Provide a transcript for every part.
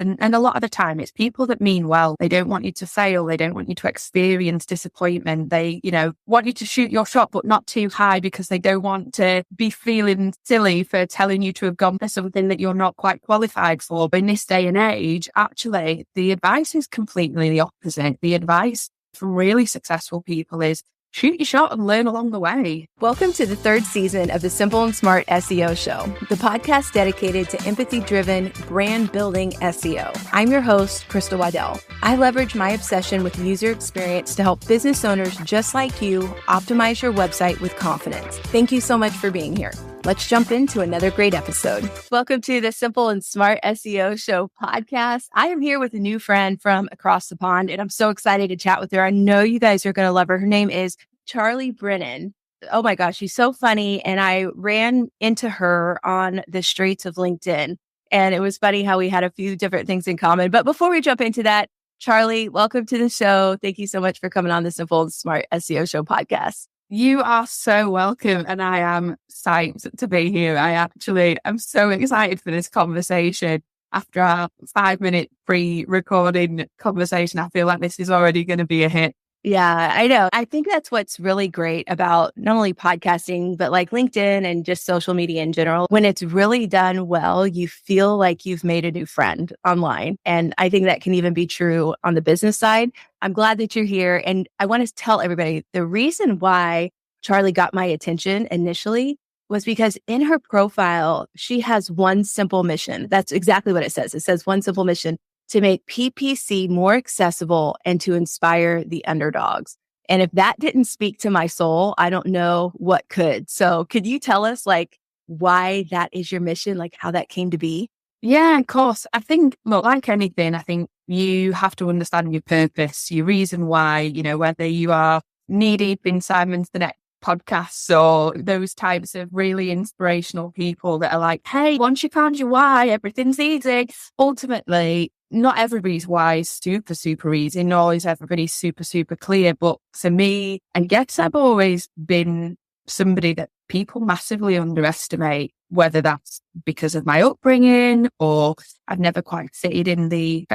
And a lot of the time it's people that mean well. They don't want you to fail. They don't want you to experience disappointment. They, want you to shoot your shot, but not too high because they don't want to be feeling silly for telling you to have gone for something that you're not quite qualified for. But in this day and age, actually, the advice is completely the opposite. The advice from really successful people is shoot your shot and learn along the way. Welcome to the third season of the Simple and Smart SEO Show, the podcast dedicated to empathy-driven, brand-building SEO. I'm your host, Crystal Waddell. I leverage my obsession with user experience to help business owners just like you optimize your website with confidence. Thank you so much for being here. Let's jump into another great episode. Welcome to the Simple and Smart SEO Show podcast. I am here with a new friend from across the pond, and I'm so excited to chat with her. I know you guys are going to love her. Her name is Charley Brennand. Oh my gosh, she's so funny. And I ran into her on the streets of LinkedIn, and it was funny how we had a few different things in common. But before we jump into that, Charley, welcome to the show. Thank you so much for coming on the Simple and Smart SEO Show podcast. You are so welcome, and I am psyched to be here. I'm so excited for this conversation. After our 5-minute pre-recording conversation, I feel like this is already going to be a hit. Yeah, I know. I think that's what's really great about not only podcasting, but like LinkedIn and just social media in general. When it's really done well, you feel like you've made a new friend online. And I think that can even be true on the business side. I'm glad that you're here. And I want to tell everybody the reason why Charley got my attention initially was because in her profile, she has one simple mission. That's exactly what it says. It says one simple mission: to make PPC more accessible and to inspire the underdogs. And if that didn't speak to my soul, I don't know what could. So could you tell us why that is your mission, how that came to be? Yeah, of course. I think, look, like anything, I think you have to understand your purpose, your reason why, whether you are knee deep in Simon's the Next podcasts or those types of really inspirational people that are like, hey, once you found your why, everything's easy. Ultimately, not everybody's why is super, super easy, nor is everybody super, super clear. But for me, I guess I've always been somebody that people massively underestimate, whether that's because of my upbringing or I've never quite fitted in the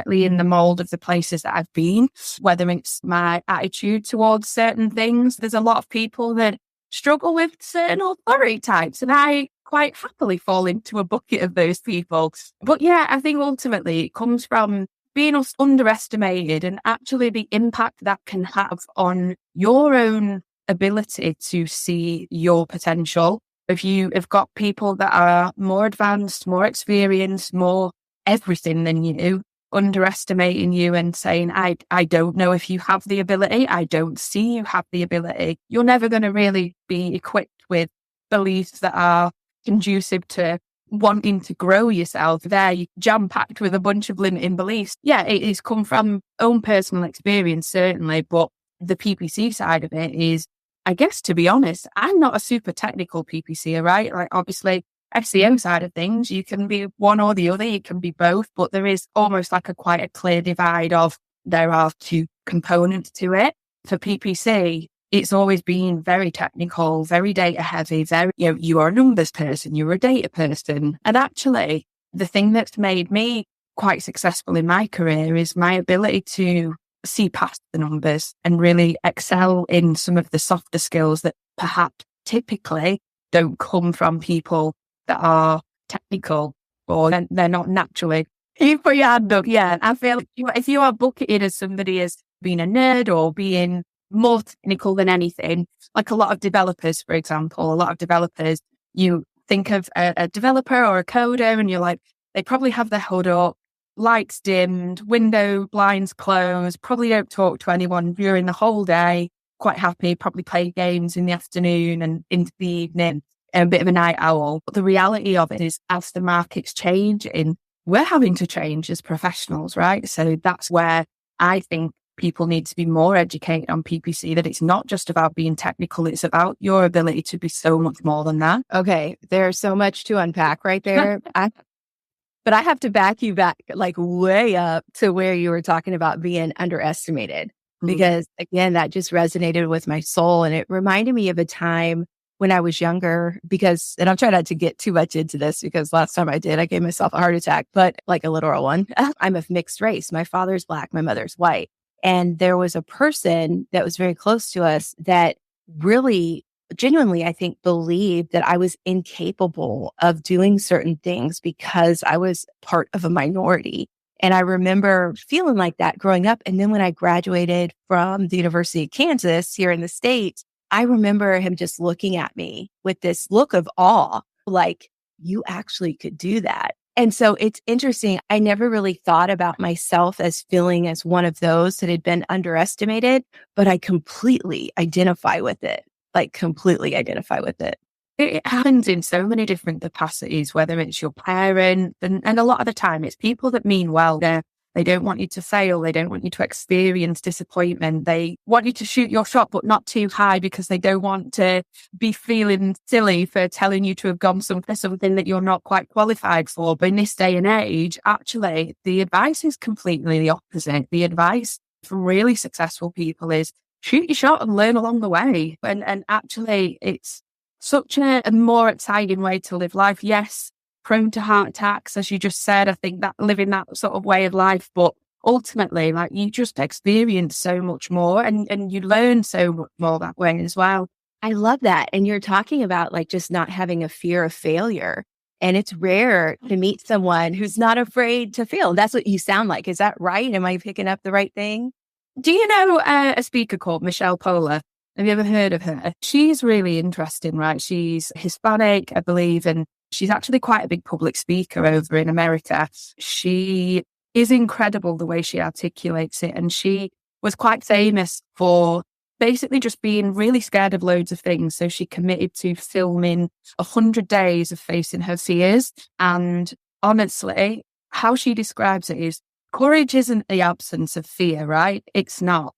mold of the places that I've been, whether it's my attitude towards certain things. There's a lot of people that struggle with certain authority types, and I quite happily fall into a bucket of those people. But yeah, I think ultimately it comes from being underestimated and actually the impact that can have on your own ability to see your potential. If you have got people that are more advanced, more experienced, more everything than you, underestimating you and saying, I don't know if you have the ability, I don't see you have the ability, you're never going to really be equipped with beliefs that are conducive to wanting to grow yourself. They're jam-packed with a bunch of limiting beliefs. Yeah, it has come from own personal experience, certainly, but the PPC side of it is, I guess, to be honest, I'm not a super technical PPCer, right? Obviously, SEO side of things, you can be one or the other, you can be both, but there is almost quite a clear divide of there are two components to it. For PPC, it's always been very technical, very data heavy, you are a numbers person, you're a data person. And actually, the thing that's made me quite successful in my career is my ability to see past the numbers and really excel in some of the softer skills that perhaps typically don't come from people that are technical, or they're not naturally. You put your hand up. Yeah, I feel if you are bucketed as somebody as being a nerd or being more technical than anything, like a lot of developers, for example, you think of a developer or a coder and you're like, they probably have their hood up, lights dimmed, window blinds closed, probably don't talk to anyone during the whole day, quite happy, probably play games in the afternoon and into the evening, a bit of a night owl. But the reality of it is, as the markets change, we're having to change as professionals, right? So that's where I think people need to be more educated on PPC, that it's not just about being technical, it's about your ability to be so much more than that. Okay, there's so much to unpack right there. But I have to back you back way up to where you were talking about being underestimated, because again, that just resonated with my soul. And it reminded me of a time when I was younger, because, and I'm trying not to get too much into this because last time I did, I gave myself a heart attack, but like a literal one. I'm of mixed race. My father's Black, my mother's white. And there was a person that was very close to us that really genuinely, I think, believed that I was incapable of doing certain things because I was part of a minority. And I remember feeling like that growing up. And then when I graduated from the University of Kansas here in the States, I remember him just looking at me with this look of awe, like, you actually could do that. And so it's interesting. I never really thought about myself as feeling as one of those that had been underestimated, but I completely identify with it, like completely identify with it. It happens in so many different capacities, whether it's your parent, and a lot of the time it's people that mean well. They don't want you to fail. They don't want you to experience disappointment. They want you to shoot your shot, but not too high because they don't want to be feeling silly for telling you to have gone for something that you're not quite qualified for. But in this day and age, actually, the advice is completely the opposite. The advice from really successful people is shoot your shot and learn along the way. And actually, it's such a more exciting way to live life. Yes, prone to heart attacks, as you just said. I think that living that sort of way of life, but ultimately, like, you just experience so much more and you learn so much more that way as well. I love that. And you're talking about like just not having a fear of failure. And it's rare to meet someone who's not afraid to fail. That's what you sound like. Is that right? Am I picking up the right thing? Do you know a speaker called Michelle Pola? Have you ever heard of her? She's really interesting, right? She's Hispanic, I believe, and she's actually quite a big public speaker over in America. She is incredible the way she articulates it. And she was quite famous for basically just being really scared of loads of things. So she committed to filming 100 days of facing her fears. And honestly, how she describes it is courage isn't the absence of fear, right? It's not.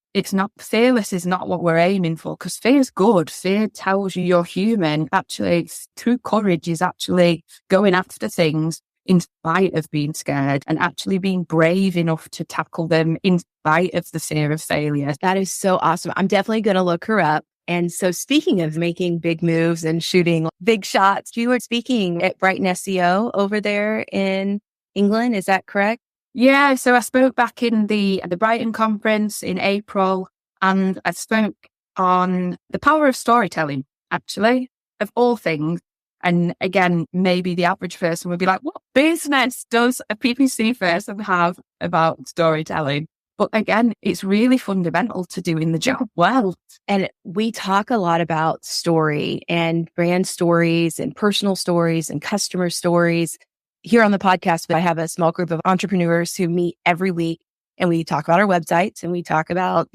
Fearless is not what we're aiming for, because fear is good. Fear tells you you're human. Actually, true courage is actually going after things in spite of being scared and actually being brave enough to tackle them in spite of the fear of failure. That is so awesome. I'm definitely going to look her up. And so speaking of making big moves and shooting big shots, you were speaking at Brighton SEO over there in England. Is that correct? Yeah, so I spoke back in the Brighton conference in April, and I spoke on the power of storytelling, actually, of all things. And again, maybe the average person would be like, what business does a PPC person have about storytelling? But again, it's really fundamental to doing the job well. And we talk a lot about story and brand stories and personal stories and customer stories. Here on the podcast, I have a small group of entrepreneurs who meet every week, and we talk about our websites and we talk about,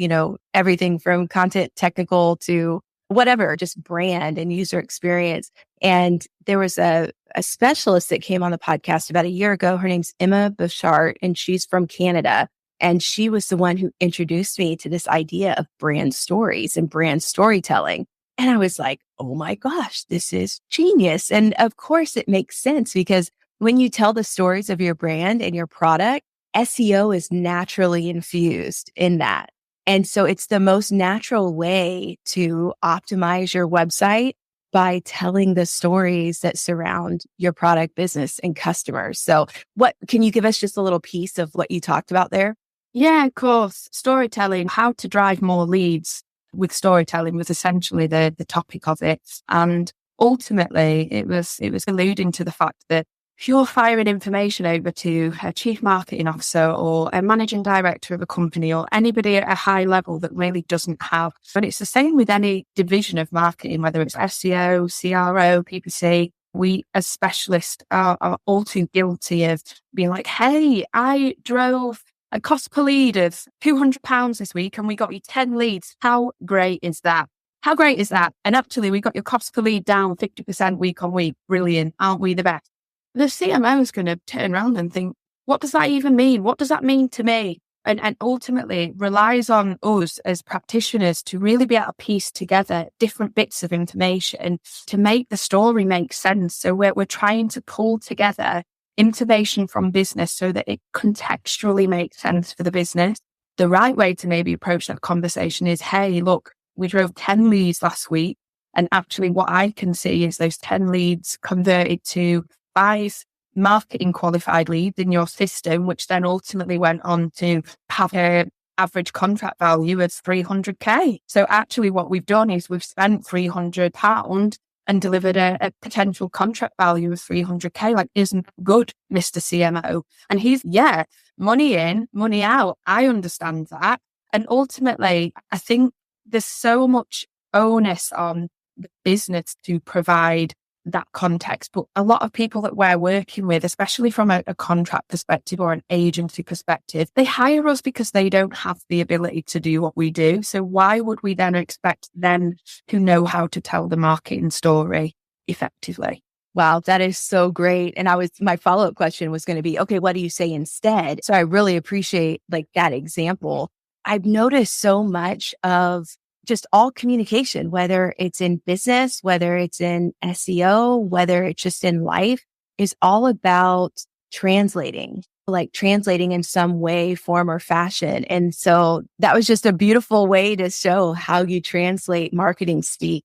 everything from content technical to whatever, just brand and user experience. And there was a specialist that came on the podcast about a year ago. Her name's Emma Bouchard, and she's from Canada. And she was the one who introduced me to this idea of brand stories and brand storytelling. And I was like, oh my gosh, this is genius. And of course it makes sense, because when you tell the stories of your brand and your product, SEO is naturally infused in that. And so it's the most natural way to optimize your website by telling the stories that surround your product, business, and customers. So can you give us just a little piece of what you talked about there? Yeah, of course. Storytelling, how to drive more leads with storytelling was essentially the topic of it. And ultimately it was alluding to the fact that if you're firing information over to a chief marketing officer or a managing director of a company or anybody at a high level that really doesn't have, but it's the same with any division of marketing, whether it's SEO, CRO, PPC, we as specialists are all too guilty of being like, hey, I drove a cost per lead of £200 this week and we got you 10 leads. How great is that? How great is that? And actually we got your cost per lead down 50% week on week. Brilliant. Aren't we the best? The CMO is going to turn around and think, what does that even mean? What does that mean to me? And ultimately it relies on us as practitioners to really be able to piece together different bits of information to make the story make sense. So we're trying to pull together information from business so that it contextually makes sense for the business. The right way to maybe approach that conversation is, hey, look, we drove 10 leads last week. And actually what I can see is those 10 leads converted to 5 marketing qualified leads in your system, which then ultimately went on to have a average contract value of 300k. So actually what we've done is we've spent £300 and delivered a potential contract value of 300k. Like, isn't good, Mr. CMO? And he's, money in, money out. I understand that. And ultimately, I think there's so much onus on the business to provide that context. But a lot of people that we're working with, especially from a contract perspective or an agency perspective, they hire us because they don't have the ability to do what we do. So why would we then expect them to know how to tell the marketing story effectively? Wow, that is so great. And my follow-up question was going to be, okay, what do you say instead? So I really appreciate like that example. I've noticed so much of just all communication, whether it's in business, whether it's in SEO, whether it's just in life, is all about translating in some way, form, or fashion. And so that was just a beautiful way to show how you translate marketing speak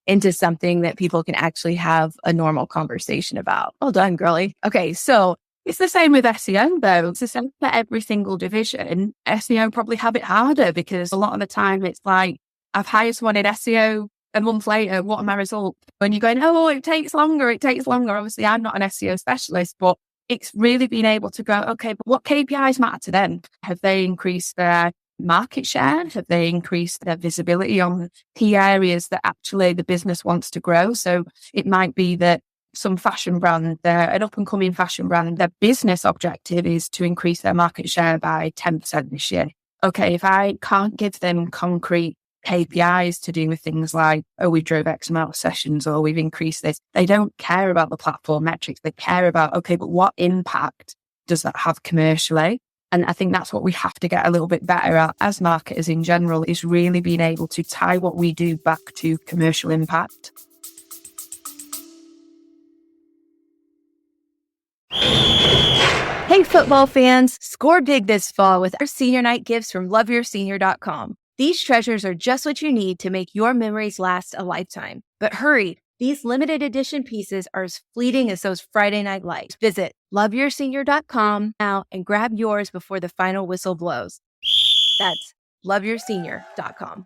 into something that people can actually have a normal conversation about. Well done, girly. Okay, so it's the same with SEO though. It's the same for every single division. SEO probably have it harder because a lot of the time it's like, I've hired someone in SEO, a month later, what are my results? When you're going, oh, it takes longer. Obviously, I'm not an SEO specialist, but it's really being able to go, okay, but what KPIs matter to them? Have they increased their market share? Have they increased their visibility on key areas that actually the business wants to grow? So it might be that some fashion brand, they're an up and coming fashion brand, their business objective is to increase their market share by 10% this year. Okay, if I can't give them concrete KPIs to do with things like, oh, we drove X amount of sessions or we've increased this. They don't care about the platform metrics. They care about, okay, but what impact does that have commercially? And I think that's what we have to get a little bit better at as marketers in general, is really being able to tie what we do back to commercial impact. Hey, football fans, score big this fall with our senior night gifts from loveyoursenior.com. These treasures are just what you need to make your memories last a lifetime. But hurry, these limited edition pieces are as fleeting as those Friday night lights. Visit loveyoursenior.com now and grab yours before the final whistle blows. That's loveyoursenior.com.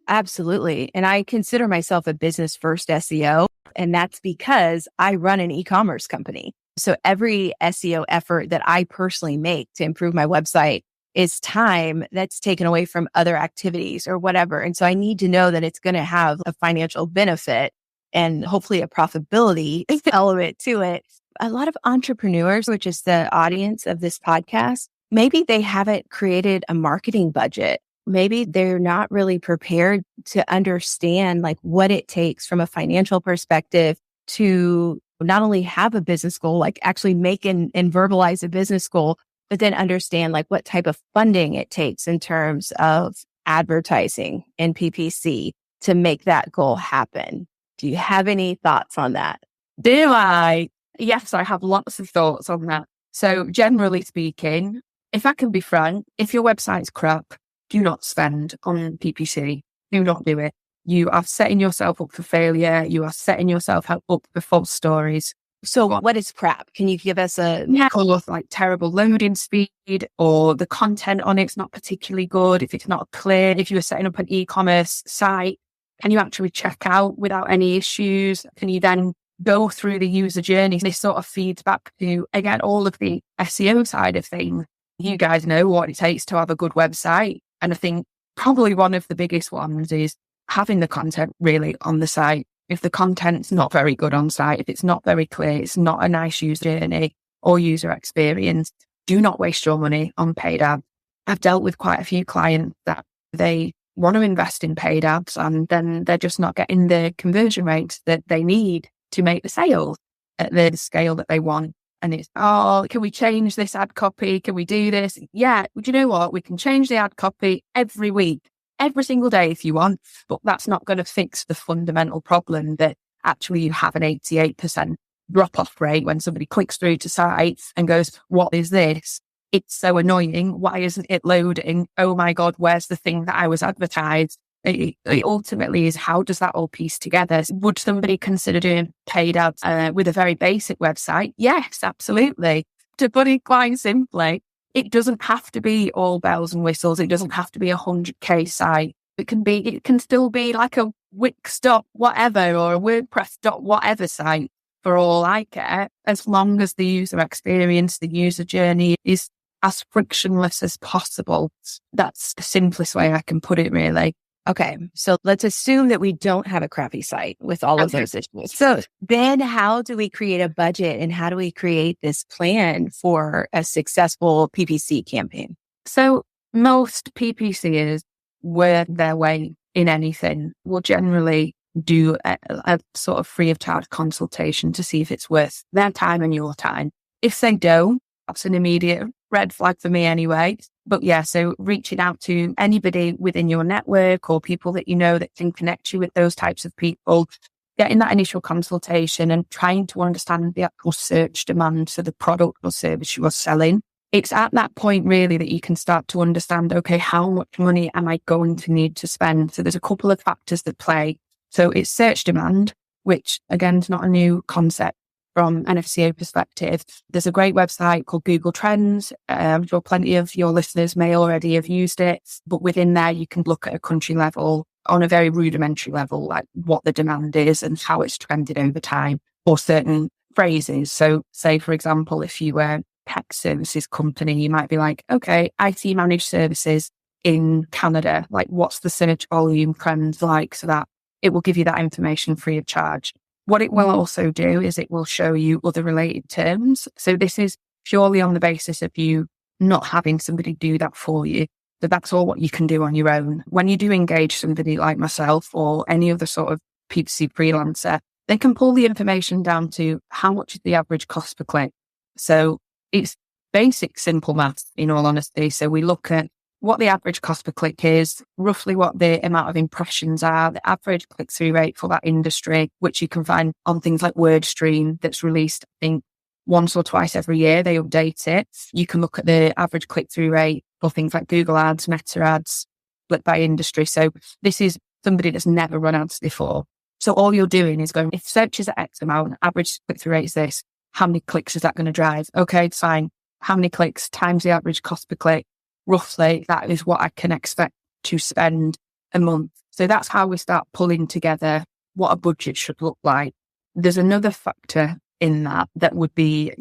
Absolutely. And I consider myself a business first SEO, and that's because I run an e-commerce company. So every SEO effort that I personally make to improve my website is time that's taken away from other activities or whatever. And so I need to know that it's going to have a financial benefit and hopefully a profitability element to it. A lot of entrepreneurs, which is the audience of this podcast, maybe they haven't created a marketing budget. Maybe they're not really prepared to understand like what it takes from a financial perspective to not only have a business goal, like actually make and verbalize a business goal, but then understand like what type of funding it takes in terms of advertising and PPC to make that goal happen. Do you have any thoughts on that? Do I? Yes, I have lots of thoughts on that. So generally speaking, if I can be frank, if your website's crap, do not spend on PPC. Do not do it. You are setting yourself up for failure. You are setting yourself up for false stories. So what is crap? Can you give us a... Call off like terrible loading speed, or the content on it's not particularly good. If it's not clear, if you were setting up an e-commerce site, can you actually check out without any issues? Can you then go through the user journey? This sort of feeds back to, again, all of the SEO side of things. You guys know what it takes to have a good website. And I think probably one of the biggest ones is having the content really on the site. If the content's not very good on site, if it's not very clear, it's not a nice user journey or user experience, do not waste your money on paid ads. I've dealt with quite a few clients that they want to invest in paid ads and then they're just not getting the conversion rates that they need to make the sales at the scale that they want. And it's, oh, can we change this ad copy? Can we do this? Yeah, do you know what? We can change the ad copy every week, every single day if you want, but that's not going to fix the fundamental problem that actually you have an 88% drop-off rate when somebody clicks through to sites and goes, what is this? it's so annoying. Why isn't it loading? Oh my God, where's the thing that I was advertised? It ultimately is, how does that all piece together? Would somebody consider doing paid ads with a very basic website? Yes, absolutely. To put it quite simply, it doesn't have to be all bells and whistles. It doesn't have to be a 100K site. It can still be like a Wix dot whatever or a WordPress dot whatever site for all I care, as long as the user experience, the user journey is as frictionless as possible. That's the simplest way I can put it, really. Okay, so let's assume that we don't have a crappy site with all of those issues. So then how do we create a budget and how do we create this plan for a successful PPC campaign? So most PPCers work their way in anything will generally do a sort of free of charge consultation to see if it's worth their time and your time. If they don't, that's an immediate red flag for me anyway. But yeah, so reaching out to anybody within your network or people that you know that can connect you with those types of people, getting that initial consultation and trying to understand the actual search demand for the product or service you are selling. It's at that point really that you can start to understand, okay, how much money am I going to need to spend? So there's a couple of factors that play. So it's search demand, which again is not a new concept from an SEO perspective. There's a great website called Google Trends. I'm sure plenty of your listeners may already have used it, but within there you can look at a country level on a very rudimentary level, like what the demand is and how it's trended over time for certain phrases. So say, for example, if you were a tech services company, you might be like, okay, IT managed services in Canada, like what's the search volume trends like, so that it will give you that information free of charge. What it will also do is it will show you other related terms. So this is purely on the basis of you not having somebody do that for you. So that's all what you can do on your own. When you do engage somebody like myself or any other sort of PPC freelancer, they can pull the information down to how much is the average cost per click. So it's basic, simple math, in all honesty. So we look at what the average cost per click is, roughly what the amount of impressions are, the average click-through rate for that industry, which you can find on things like WordStream that's released, I think, once or twice every year. They update it. You can look at the average click-through rate for things like Google ads, Meta ads, split by industry. So this is somebody that's never run ads before. So all you're doing is going, if search is at X amount, average click-through rate is this, how many clicks is that going to drive? Okay, it's fine. How many clicks times the average cost per click? Roughly, that is what I can expect to spend a month. So that's how we start pulling together what a budget should look like. There's another factor in that would be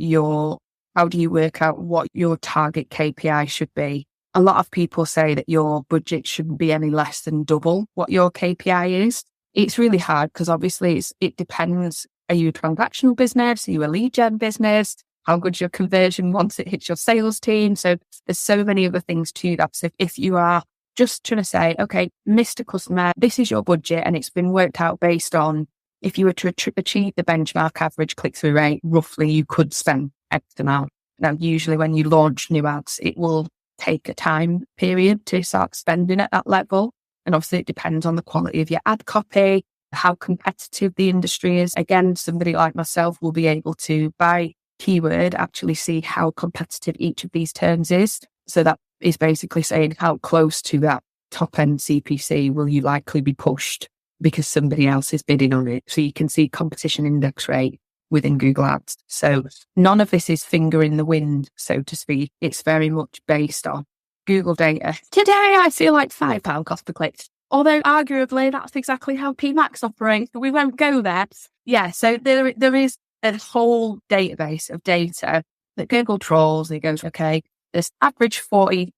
how do you work out what your target KPI should be? A lot of people say that your budget shouldn't be any less than double what your KPI is. It's really hard because obviously it depends. Are you a transactional business? Are you a lead gen business? How good's your conversion once it hits your sales team? So there's so many other things to that. So if you are just trying to say, okay, Mr. Customer, this is your budget and it's been worked out based on, if you were to achieve the benchmark average click-through rate, roughly you could spend X amount. Now, usually when you launch new ads, it will take a time period to start spending at that level. And obviously it depends on the quality of your ad copy, how competitive the industry is. Again, somebody like myself will be able to, by keyword, actually see how competitive each of these terms is. So that is basically saying how close to that top end CPC will you likely be pushed because somebody else is bidding on it. So you can see competition index rate within Google Ads. So none of this is finger in the wind, so to speak. It's very much based on Google data. Today I feel like £5 cost per click. Although arguably that's exactly how PMAX operates, but we won't go there. Yeah, so there is a whole database of data that Google trawls. It goes, okay, there's average 40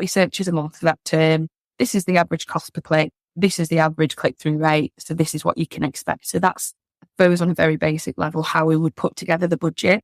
searches a month for that term. This is the average cost per click. This is the average click-through rate. So this is what you can expect. So that's, I suppose, on a very basic level, how we would put together the budget.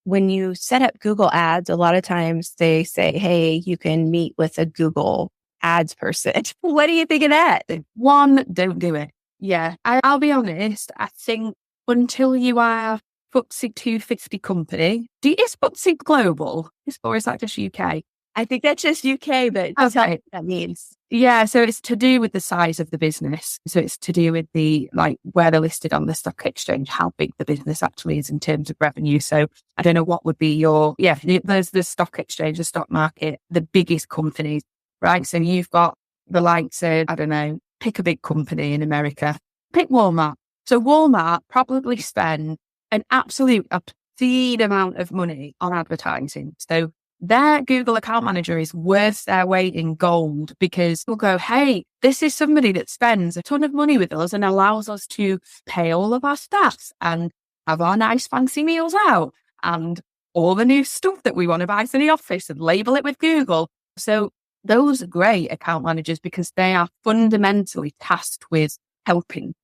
When you set up Google Ads, a lot of times they say, hey, you can meet with a Google Ads person. What do you think of that? One, don't do it. Yeah, I'll be honest. I think until you are FTSE 250 company, is FTSE global? Or is that just UK? I think that's just UK, but tell me what that means. Yeah, so it's to do with the size of the business. So it's to do with the, like, where they're listed on the stock exchange, how big the business actually is in terms of revenue. So I don't know what would be there's the stock exchange, the stock market, the biggest companies, right? So you've got the likes of, I don't know, pick a big company in America, pick Walmart. So Walmart probably spend an absolute obscene amount of money on advertising. So their Google account manager is worth their weight in gold, because we'll go, hey, this is somebody that spends a ton of money with us and allows us to pay all of our staff and have our nice fancy meals out and all the new stuff that we want to buy for the office and label it with Google. So those are great account managers because they are fundamentally tasked with helping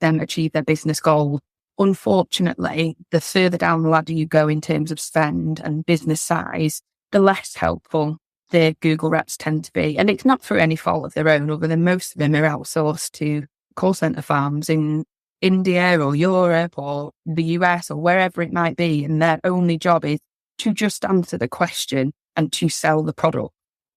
them achieve their business goals. Unfortunately, the further down the ladder you go in terms of spend and business size, the less helpful the Google reps tend to be. And it's not through any fault of their own, other than most of them are outsourced to call center farms in India or Europe or the US or wherever it might be. And their only job is to just answer the question and to sell the product.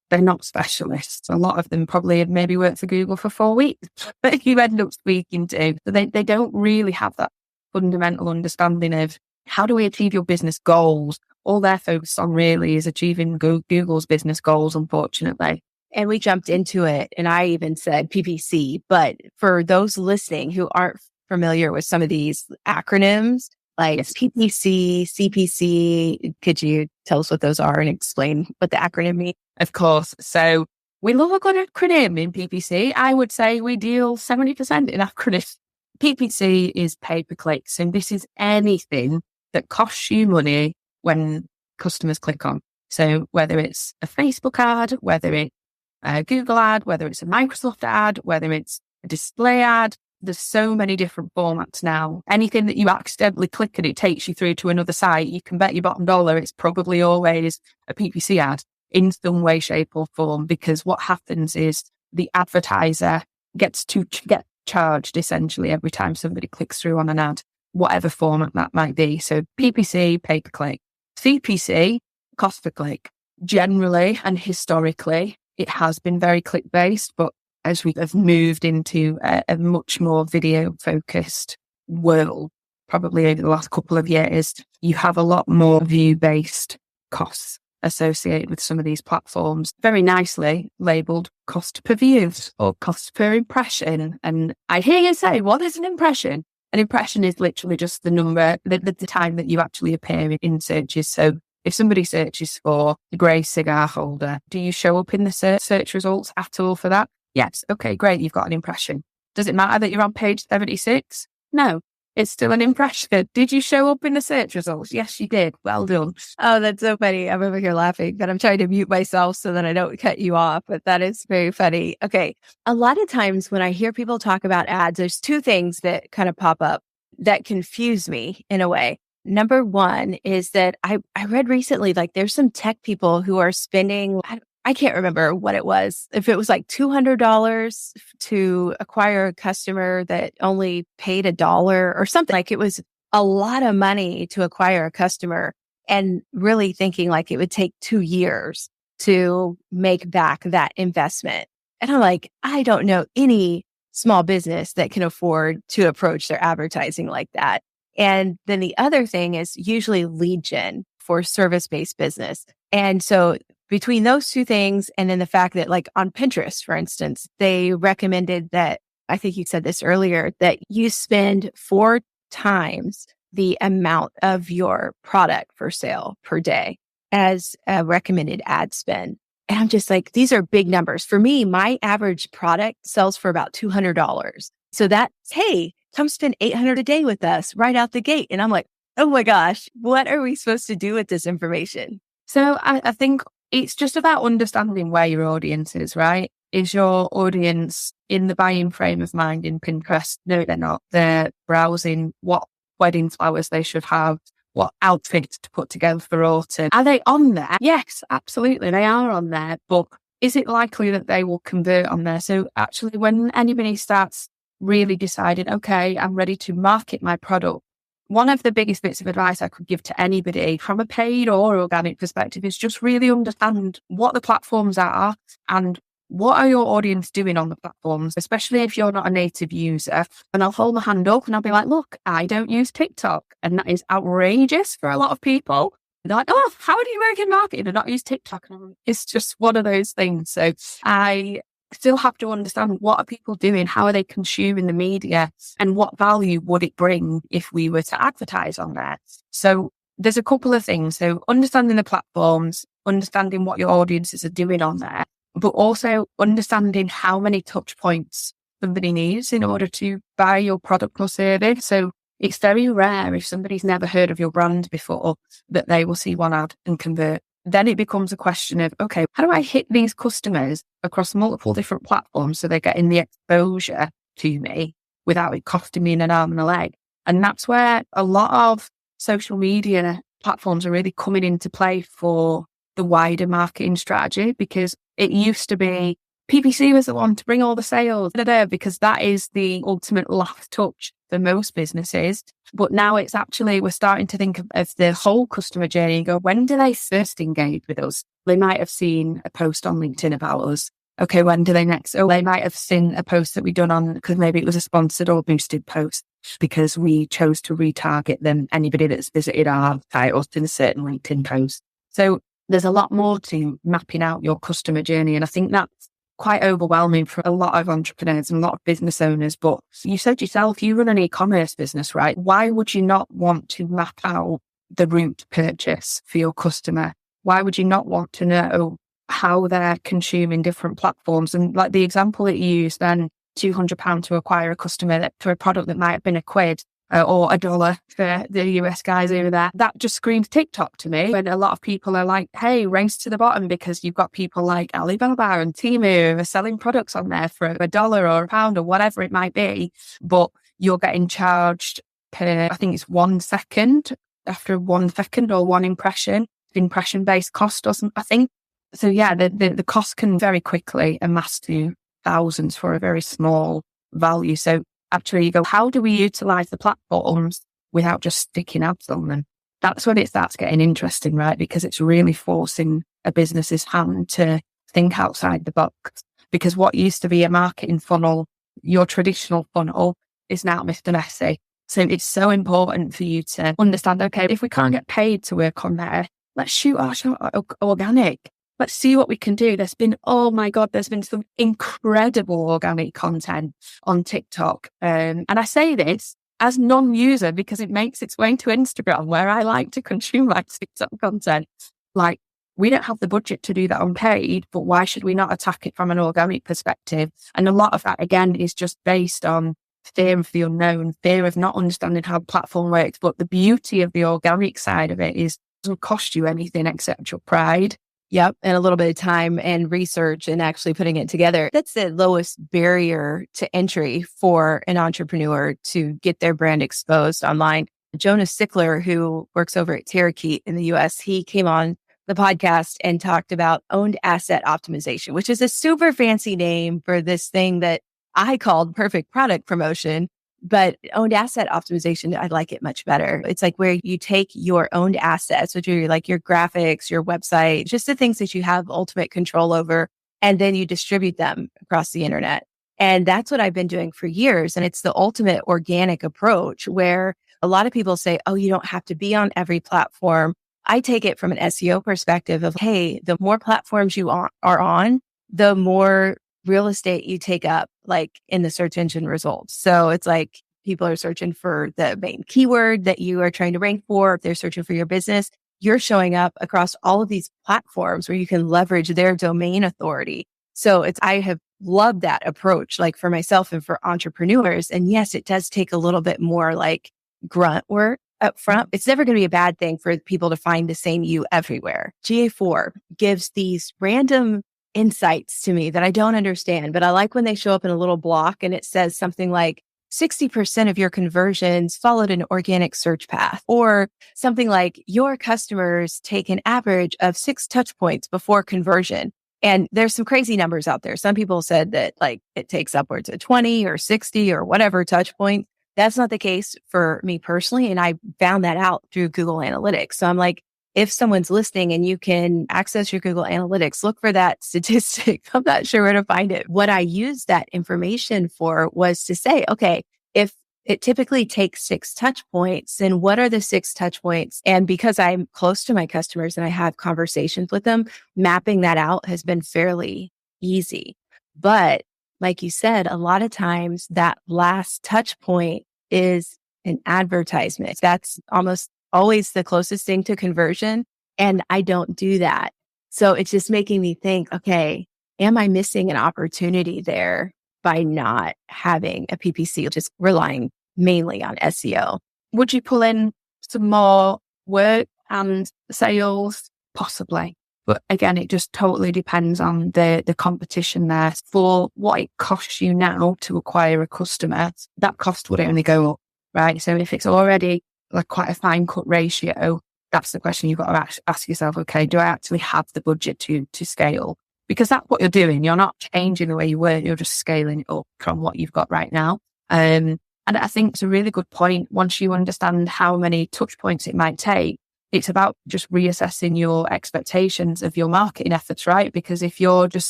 They're not specialists. A lot of them probably have maybe worked for Google for 4 weeks, but you end up speaking to. So they don't really have that fundamental understanding of how do we achieve your business goals. All they're focused on really is achieving Google's business goals, unfortunately. And we jumped into it, and I even said PPC. But for those listening who aren't familiar with some of these acronyms, like PPC, CPC, could you tell us what those are and explain what the acronym means? Of course. So we love a good acronym in PPC. I would say we deal 70% in acronyms. PPC is pay-per-click. And this is anything that costs you money when customers click on. So whether it's a Facebook ad, whether it's a Google ad, whether it's a Microsoft ad, whether it's a display ad, there's so many different formats now. Anything that you accidentally click and it takes you through to another site, you can bet your bottom dollar it's probably always a PPC ad in some way, shape or form, because what happens is the advertiser gets to get charged essentially every time somebody clicks through on an ad, whatever format that might be. So PPC, pay-per-click. CPC, cost per click. Generally and historically, it has been very click-based, but as we have moved into a much more video-focused world, probably over the last couple of years, you have a lot more view-based costs associated with some of these platforms, very nicely labelled cost per view or cost per impression. And I hear you say, what is an impression? An impression is literally just the number, the time that you actually appear in searches. So if somebody searches for the grey cigar holder, do you show up in the search results at all for that? Yes. Okay, great. You've got an impression. Does it matter that you're on page 76? No. It's still an impression. Did you show up in the search results? Yes, you did. Well done. Oh, that's so funny. I'm over here laughing, but I'm trying to mute myself so that I don't cut you off. But that is very funny. Okay. A lot of times when I hear people talk about ads, there's two things that kind of pop up that confuse me in a way. Number one is that I read recently, like there's some tech people who are spending, I can't remember what it was. If it was like $200 to acquire a customer that only paid $1 or something, like it was a lot of money to acquire a customer, and really thinking like it would take 2 years to make back that investment. And I'm like, I don't know any small business that can afford to approach their advertising like that. And then the other thing is usually lead gen for service-based business. And so between those two things, and then the fact that like on Pinterest, for instance, they recommended that, I think you said this earlier, that you spend 4 times the amount of your product for sale per day as a recommended ad spend. And I'm just like, these are big numbers. For me, my average product sells for about $200. So that's, hey, come spend $800 a day with us right out the gate. And I'm like, oh my gosh, what are we supposed to do with this information? So I think it's just about understanding where your audience is, right? Is your audience in the buying frame of mind in Pinterest? No, they're not. They're browsing what wedding flowers they should have, what outfits to put together for autumn. Are they on there? Yes, absolutely. They are on there. But is it likely that they will convert on there? So actually, when anybody starts really deciding, okay, I'm ready to market my product, one of the biggest bits of advice I could give to anybody from a paid or organic perspective is just really understand what the platforms are and what are your audience doing on the platforms, especially if you're not a native user. And I'll hold my hand up and I'll be like, look, I don't use TikTok. And that is outrageous for a lot of people. They're like, oh, how do you work in marketing and not use TikTok? And it's just one of those things. So I still have to understand, what are people doing? How are they consuming the media? And what value would it bring if we were to advertise on there? So there's a couple of things. So understanding the platforms, understanding what your audiences are doing on there, but also understanding how many touch points somebody needs in order to buy your product or service. So it's very rare, if somebody's never heard of your brand before, that they will see one ad and convert. Then it becomes a question of, okay, how do I hit these customers across multiple different platforms so they're getting the exposure to me without it costing me an arm and a leg? And that's where a lot of social media platforms are really coming into play for the wider marketing strategy, because it used to be PPC was the one to bring all the sales, because that is the ultimate last touch for most businesses. But now it's actually, we're starting to think of the whole customer journey and go, when do they first engage with us? They might have seen a post on LinkedIn about us. Okay, when do they next? Oh, they might have seen a post that we've done on, because maybe it was a sponsored or boosted post, because we chose to retarget them, anybody that's visited our titles in a certain LinkedIn post. So there's a lot more to mapping out your customer journey. And I think that's quite overwhelming for a lot of entrepreneurs and a lot of business owners. But you said yourself, you run an e-commerce business, right? Why would you not want to map out the route to purchase for your customer? Why would you not want to know how they're consuming different platforms? And like the example that you used, then £200 to acquire a customer for a product that might have been a quid, or $1 for the US guys over there. That just screams TikTok to me. When a lot of people are like, hey, race to the bottom, because you've got people like Alibaba and Temu who are selling products on there for $1 or £1 or whatever it might be. But you're getting charged per, I think it's 1 second, after 1 second or one impression-based cost, doesn't, I think. So yeah, the cost can very quickly amass to thousands for a very small value. So actually you go, how do we utilize the platforms without just sticking ads on them? That's when it starts getting interesting, right? Because it's really forcing a business's hand to think outside the box. Because what used to be a marketing funnel, your traditional funnel, is now Mr. Messy. So it's so important for you to understand, okay, if we can't get paid to work on there, let's shoot our shot at organic. Let's see what we can do. There's been some incredible organic content on TikTok. And I say this as non-user because it makes its way to Instagram, where I like to consume my TikTok content. Like, we don't have the budget to do that unpaid, but why should we not attack it from an organic perspective? And a lot of that, again, is just based on fear of the unknown, fear of not understanding how the platform works. But the beauty of the organic side of it is it doesn't cost you anything except your pride. Yep. And a little bit of time and research and actually putting it together. That's the lowest barrier to entry for an entrepreneur to get their brand exposed online. Jonas Sickler, who works over at Terakeet in the US, he came on the podcast and talked about owned asset optimization, which is a super fancy name for this thing that I called perfect product promotion. But owned asset optimization, I like it much better. It's like where you take your owned assets, which are like your graphics, your website, just the things that you have ultimate control over, and then you distribute them across the internet. And that's what I've been doing for years. And it's the ultimate organic approach where a lot of people say, oh, you don't have to be on every platform. I take it from an SEO perspective of, hey, the more platforms you are on, the more real estate you take up, like in the search engine results. So it's like people are searching for the main keyword that you are trying to rank for. If they're searching for your business, you're showing up across all of these platforms where you can leverage their domain authority. So I have loved that approach, like for myself and for entrepreneurs. And yes, it does take a little bit more like grunt work up front. It's never going to be a bad thing for people to find the same you everywhere. GA4 gives these random insights to me that I don't understand, but I like when they show up in a little block and it says something like 60% of your conversions followed an organic search path, or something like your customers take an average of 6 touch points before conversion. And there's some crazy numbers out there. Some people said that like it takes upwards of 20 or 60 or whatever touch points. That's not the case for me personally. And I found that out through Google Analytics. So I'm like, if someone's listening and you can access your Google Analytics, look for that statistic. I'm not sure where to find it. What I used that information for was to say, okay, if it typically takes 6 touch points, then what are the 6 touch points? And because I'm close to my customers and I have conversations with them, mapping that out has been fairly easy. But like you said, a lot of times that last touch point is an advertisement. That's almost always the closest thing to conversion. And I don't do that. So it's just making me think, okay, am I missing an opportunity there by not having a PPC, just relying mainly on SEO? Would you pull in some more work and sales? Possibly. But again, it just totally depends on the competition there. For what it costs you now to acquire a customer, that cost would only go up, right? So if it's already like quite a fine cut ratio, that's the question you've got to ask yourself, okay, do I actually have the budget to scale? Because that's what you're doing. You're not changing the way you work. You're just scaling it up from what you've got right now. And I think it's a really good point. Once you understand how many touch points it might take, it's about just reassessing your expectations of your marketing efforts, right? Because if you're just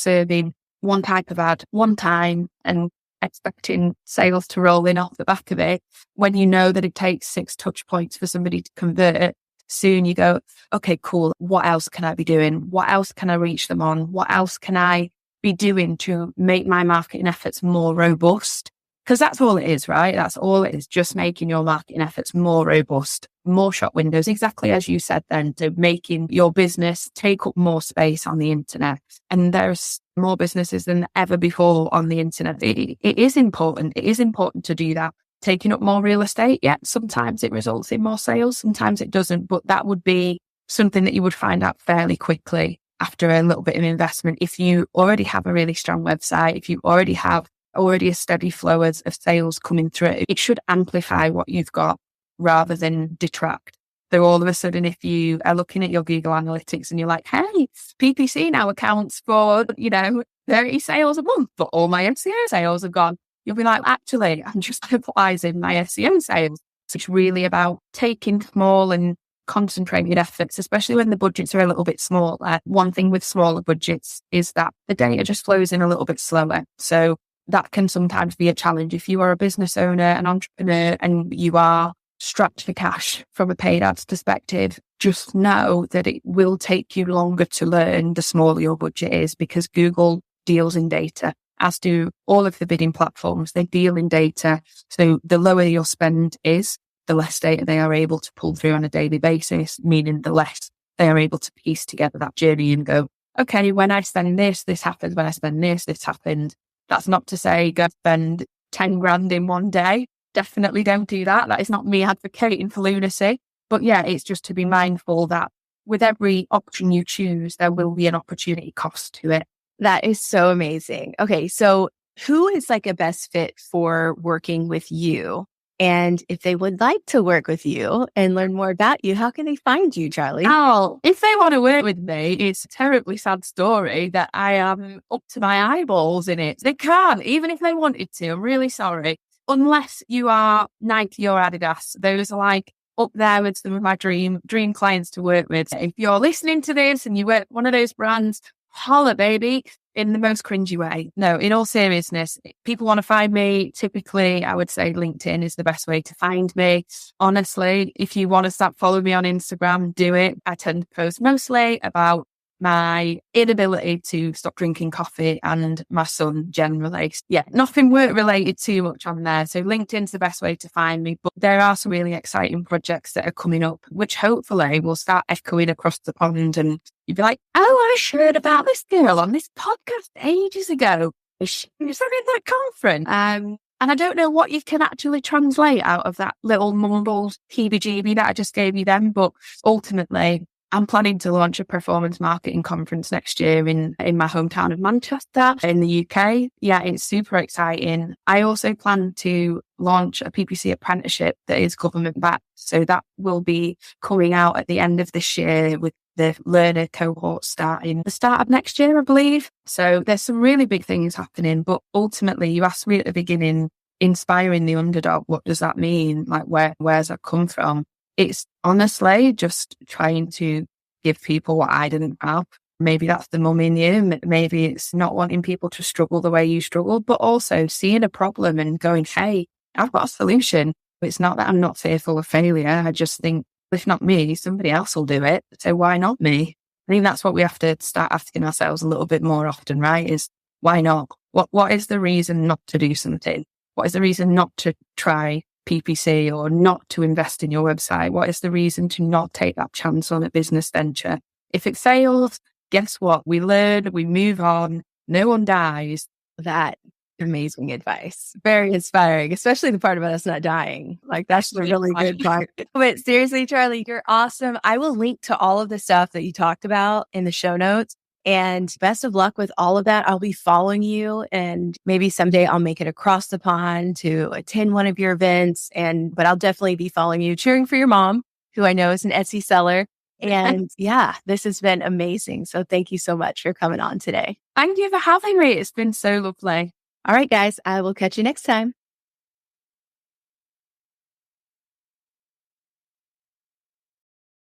serving one type of ad one time and expecting sales to roll in off the back of it, when you know that it takes 6 touch points for somebody to convert, soon you go, okay, cool. What else can I be doing? What else can I reach them on? What else can I be doing to make my marketing efforts more robust? Because that's all it is, right? That's all it is, just making your marketing efforts more robust, more shop windows, exactly as you said then, to making your business take up more space on the internet. And there's more businesses than ever before on the internet. It is important. It is important to do that. Taking up more real estate, yeah, sometimes it results in more sales, sometimes it doesn't, but that would be something that you would find out fairly quickly after a little bit of investment. If you already have a really strong website, if you already have a steady flow of sales coming through, it should amplify what you've got rather than detract. So all of a sudden, if you are looking at your Google Analytics and you're like, hey, PPC now accounts for, 30 sales a month, but all my SEO sales have gone, you'll be like, actually, I'm just analysing my SEO sales. So it's really about taking small and concentrated efforts, especially when the budgets are a little bit smaller. One thing with smaller budgets is that the data just flows in a little bit slower. So that can sometimes be a challenge. If you are a business owner, an entrepreneur, and you are strapped for cash from a paid ads perspective, just know that it will take you longer to learn the smaller your budget is, because Google deals in data, as do all of the bidding platforms. They deal in data. So the lower your spend is, the less data they are able to pull through on a daily basis, meaning the less they are able to piece together that journey and go, okay, when I spend this happened. When I spend this happened. That's not to say go spend 10 grand in one day. Definitely don't do that. That is not me advocating for lunacy. But yeah, it's just to be mindful that with every option you choose, there will be an opportunity cost to it. That is so amazing. Okay, so who is like a best fit for working with you? And if they would like to work with you and learn more about you, how can they find you, Charley? Oh, if they want to work with me, it's a terribly sad story that I am up to my eyeballs in it. They can't, even if they wanted to. I'm really sorry. Unless you are Nike or Adidas. Those are like up there with some of my dream clients to work with. If you're listening to this and you work one of those brands, holla, baby, in the most cringy way. No, in all seriousness, people want to find me. Typically, I would say LinkedIn is the best way to find me. Honestly, if you want to start following me on Instagram, do it. I tend to post mostly about my inability to stop drinking coffee and my son generally. Yeah, nothing work related too much on there. So LinkedIn's the best way to find me. But there are some really exciting projects that are coming up, which hopefully will start echoing across the pond. And you'd be like, oh, I heard about this girl on this podcast ages ago. She was at that conference. And I don't know what you can actually translate out of that little mumbled heebie-jeebie that I just gave you then. But ultimately, I'm planning to launch a performance marketing conference next year in my hometown of Manchester in the UK. Yeah, it's super exciting. I also plan to launch a PPC apprenticeship that is government backed. So that will be coming out at the end of this year with the learner cohort starting the start of next year, I believe. So there's some really big things happening. But ultimately, you asked me at the beginning, inspiring the underdog. What does that mean? Like, where's that come from? It's honestly just trying to give people what I didn't have. Maybe that's the mum in you. Maybe it's not wanting people to struggle the way you struggled, but also seeing a problem and going, hey, I've got a solution. It's not that I'm not fearful of failure. I just think, if not me, somebody else will do it. So why not me? I think that's what we have to start asking ourselves a little bit more often, right? Is why not? What is the reason not to do something? What is the reason not to try PPC or not to invest in your website? What is the reason to not take that chance on a business venture? If it fails, guess what? We learn, we move on, no one dies. That amazing advice. Very inspiring, especially the part about us not dying. Like, that's the really good part. But seriously, Charley, you're awesome. I will link to all of the stuff that you talked about in the show notes. And best of luck with all of that. I'll be following you, and maybe someday I'll make it across the pond to attend one of your events. But I'll definitely be following you, cheering for your mom, who I know is an Etsy seller. And yeah, this has been amazing. So thank you so much for coming on today. Thank you for having me. It's been so lovely. All right, guys, I will catch you next time.